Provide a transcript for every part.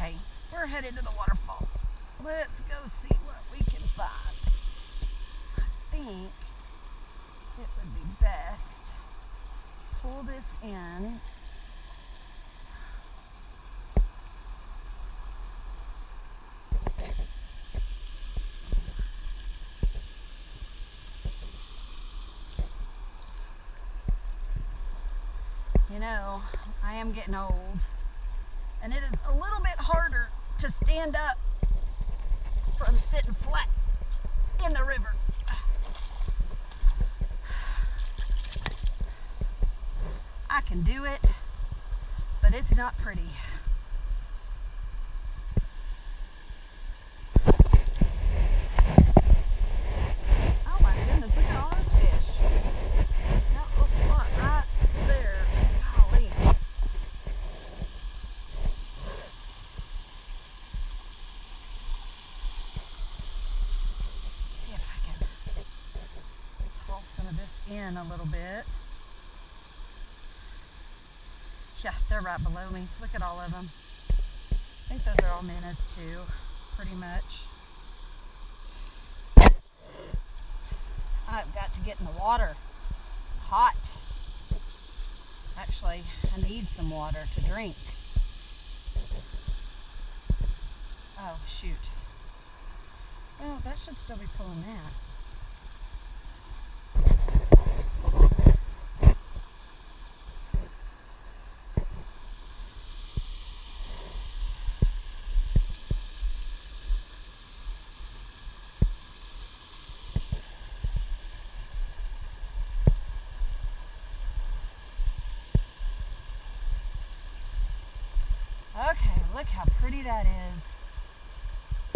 Okay, we're headed to the waterfall. Let's go see what we can find. I think it would be best pull this in. You know, I am getting old, and it is a little bit harder to stand up from sitting flat in the river. I can do it, but it's not pretty. Oh my goodness, look at all those fish. That little spot right there. Golly. Let's see if I can haul some of this in a little bit. Yeah, they're right below me. Look at all of them. I think those are all minnows too, pretty much. I've got to get in the water. Hot. Actually, I need some water to drink. Oh, shoot. Well, that should still be pulling that. Okay, look how pretty that is.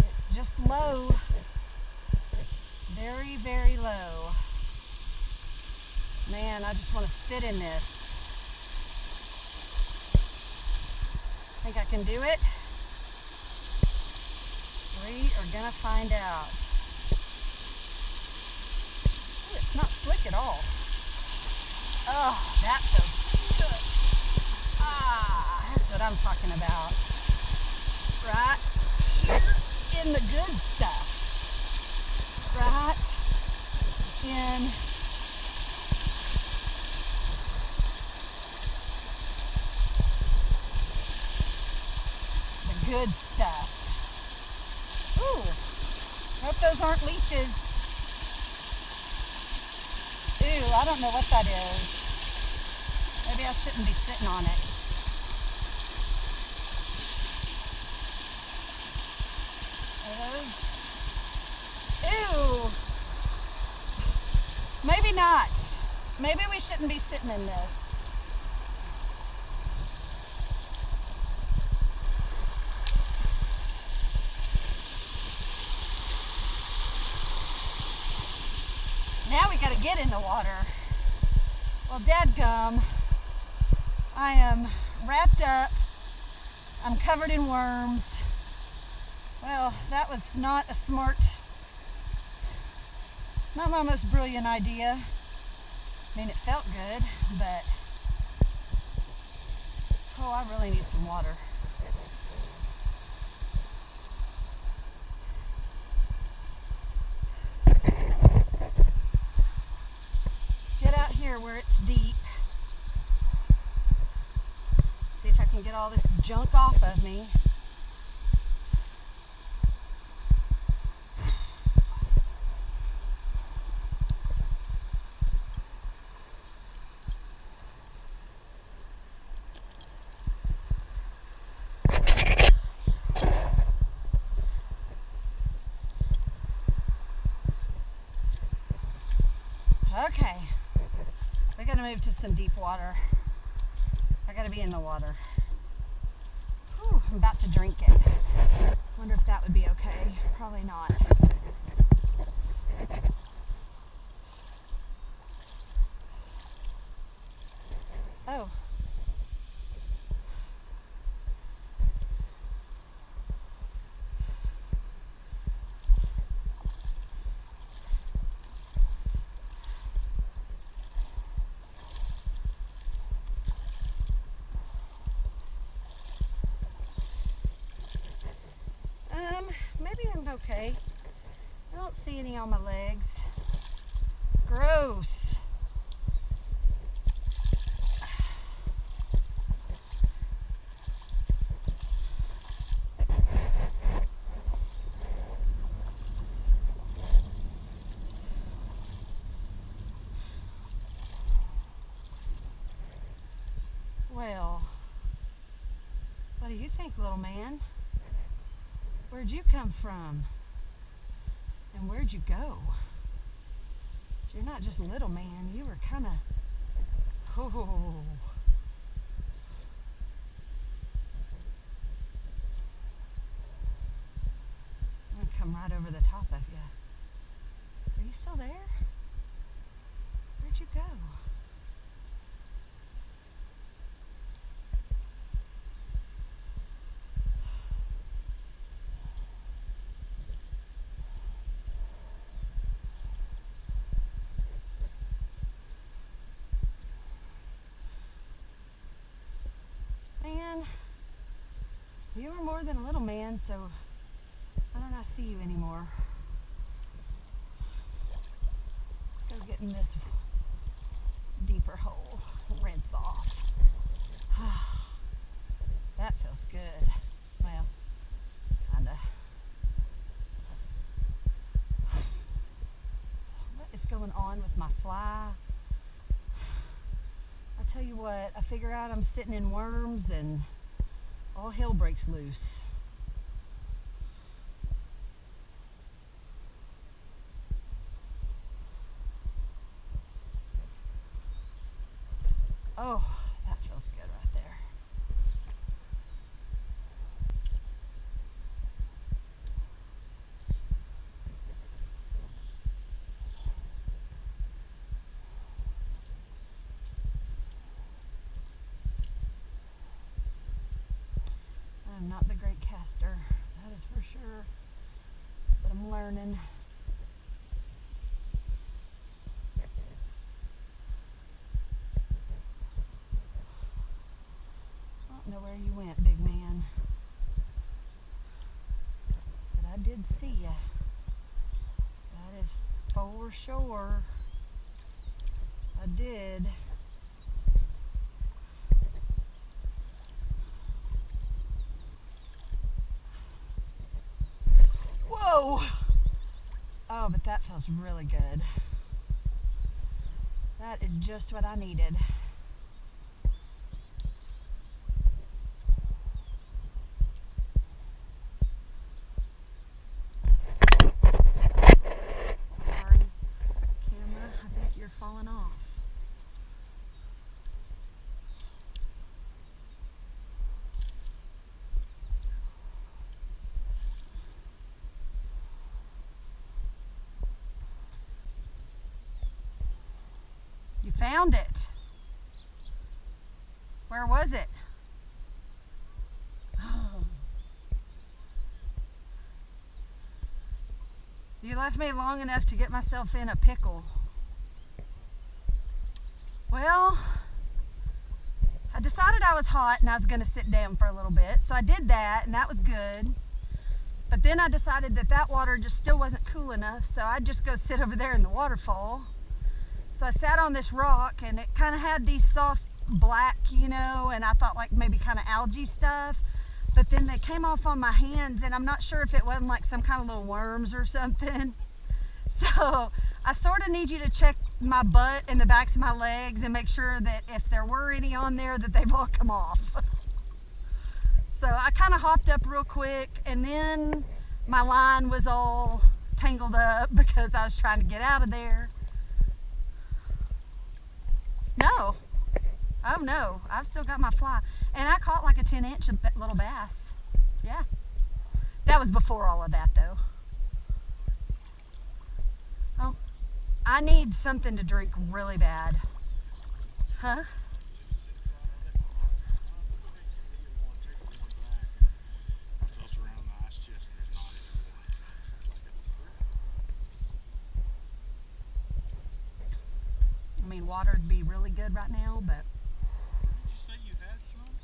It's just low. Very, very low. Man, I just want to sit in this. Think I can do it? We are gonna find out. Ooh, it's not slick at all. Oh, that feels good. Ah, that's what I'm talking about. Right here in the good stuff. Right in the good stuff. Ooh, hope those aren't leeches. Ooh, I don't know what that is. Maybe I shouldn't be sitting on it. Are those? Ew. Maybe not. Maybe we shouldn't be sitting in this. Now we gotta get in the water. Well, dadgum, I am wrapped up. I'm covered in worms. Well, that was not my most brilliant idea. I mean, it felt good, but oh, I really need some water. Let's get out here where it's deep. See if I can get all this junk off of me. Okay, we gotta move to some deep water. I gotta be in the water. Whew, I'm about to drink it. Wonder if that would be okay. Probably not. Oh. Okay. I don't see any on my legs. Gross. Well, what do you think, little man? Where'd you come from? And where'd you go? So you're not just little man, you were kind of, oh. I'm gonna come right over the top of you. Are you still there? Where'd you go? Man, you were more than a little man, so why don't I see you anymore? Let's go get in this deeper hole, rinse off. That feels good. Well, kinda. What is going on with my fly? I tell you what, I figure out I'm sitting in worms and all hell breaks loose. Oh, that feels good right there. I'm not the great caster, that is for sure, but I'm learning. I don't know where you went, big man, but I did see you. That is for sure. I did. Whoa! Oh, but that feels really good. That is just what I needed. Sorry, camera, I think you're falling off. You found it. Where was it? You left me long enough to get myself in a pickle. Well, I decided I was hot and I was going to sit down for a little bit, so I did that and that was good. But then I decided that that water just still wasn't cool enough, so I'd just go sit over there in the waterfall. So I sat on this rock and it kind of had these soft black, you know, and I thought like maybe kind of algae stuff. But then they came off on my hands and I'm not sure if it wasn't like some kind of little worms or something. So I sort of need you to check my butt and the backs of my legs and make sure that if there were any on there that they've all come off. So I kind of hopped up real quick and then my line was all tangled up because I was trying to get out of there. No. Oh no, I've still got my fly. And I caught like a 10-inch little bass. Yeah. That was before all of that though. Oh, I need something to drink really bad. Huh? I mean, water would be really good right now, but... Did you say you had some?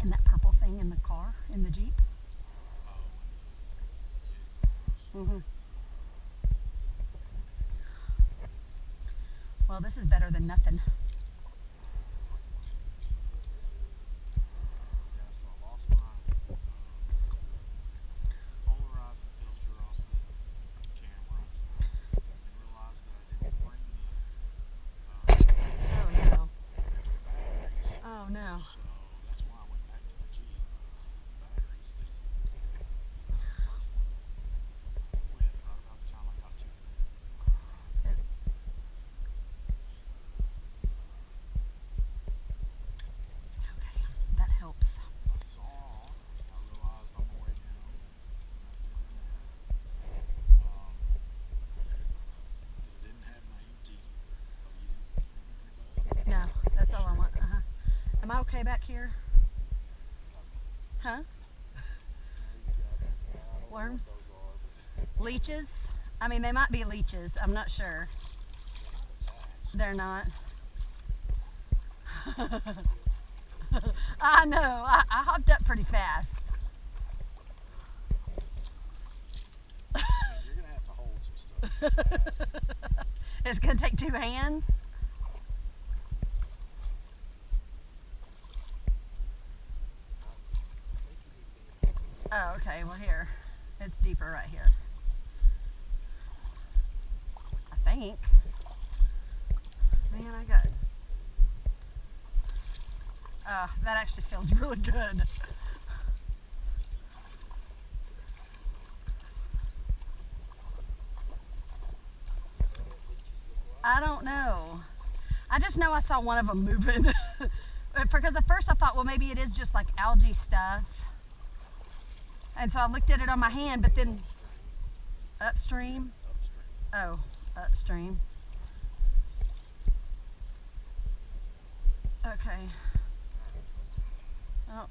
And that purple thing in the car, in the Jeep. Oh, yeah. Mm-hmm. Well, this is better than nothing. Yeah, so I lost my polarizing filter off the camera and realized that I didn't bring Oh no. the batteries. Oh no. So that's why I went back to the Jeep to get the batteries because the first one quit right about the time I got to it. Okay, that helps. I realized on my way down when I did the math that it didn't have my empty. Oh, you didn't pick that up? No, that's all I want. Am I okay back here? Huh? Worms? Leeches? I mean, they might be leeches. I'm not sure. They're not. I know. I hopped up pretty fast. You're going to have to hold some stuff. It's going to take 2 hands. Oh, okay. Well, here. It's deeper right here. I think. Man, I got... that actually feels really good. I don't know. I just know I saw one of them moving. Because at first I thought, well, maybe it is just like algae stuff. And so I looked at it on my hand, but then upstream? Oh, upstream. Okay. Well,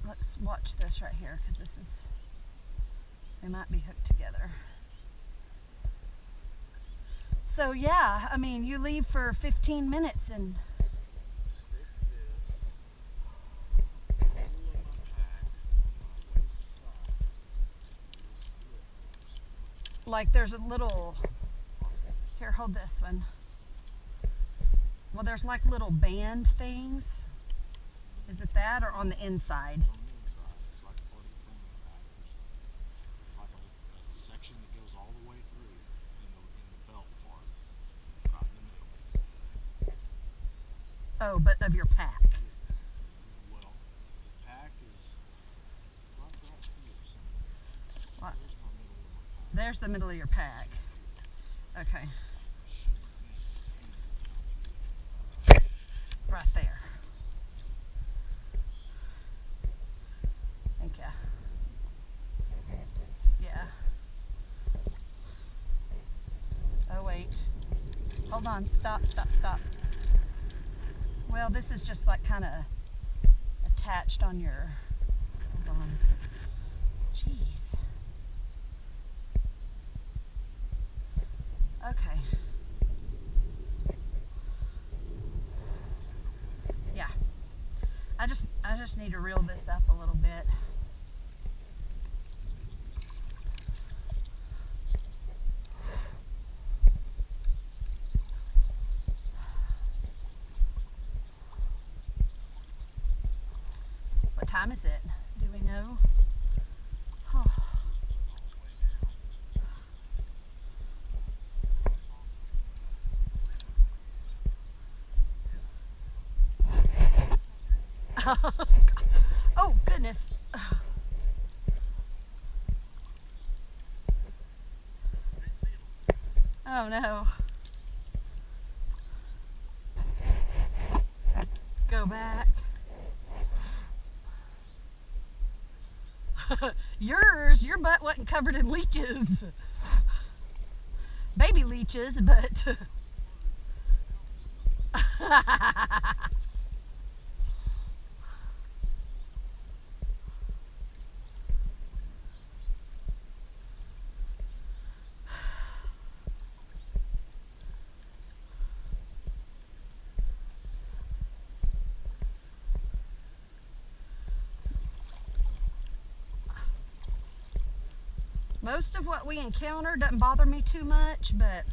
let's watch this right here, because they might be hooked together. So yeah, I mean, you leave for 15 minutes and like there's a little, here, hold this one. Well, there's like little band things. Is it that or on the inside? On the inside, there's like a part of the front of the back. There's like a section that goes all the way through in the belt part, right in the middle. Oh, but of your pack. Well, the pack is right here somewhere. What? There's my middle of my pack. There's the middle of your pack. Okay. Right there. Thank you. Yeah. Oh, wait. Hold on. Stop, stop, stop. Well, this is just like kind of attached on your... Hold on. Jeez. Okay. Yeah. I just need to reel this up a little bit. What time is it? Do we know? Oh. Oh, goodness. Oh, no. Go back. Your butt wasn't covered in leeches. Baby leeches, but... Most of what we encounter doesn't bother me too much, but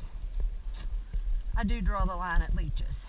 I do draw the line at leeches.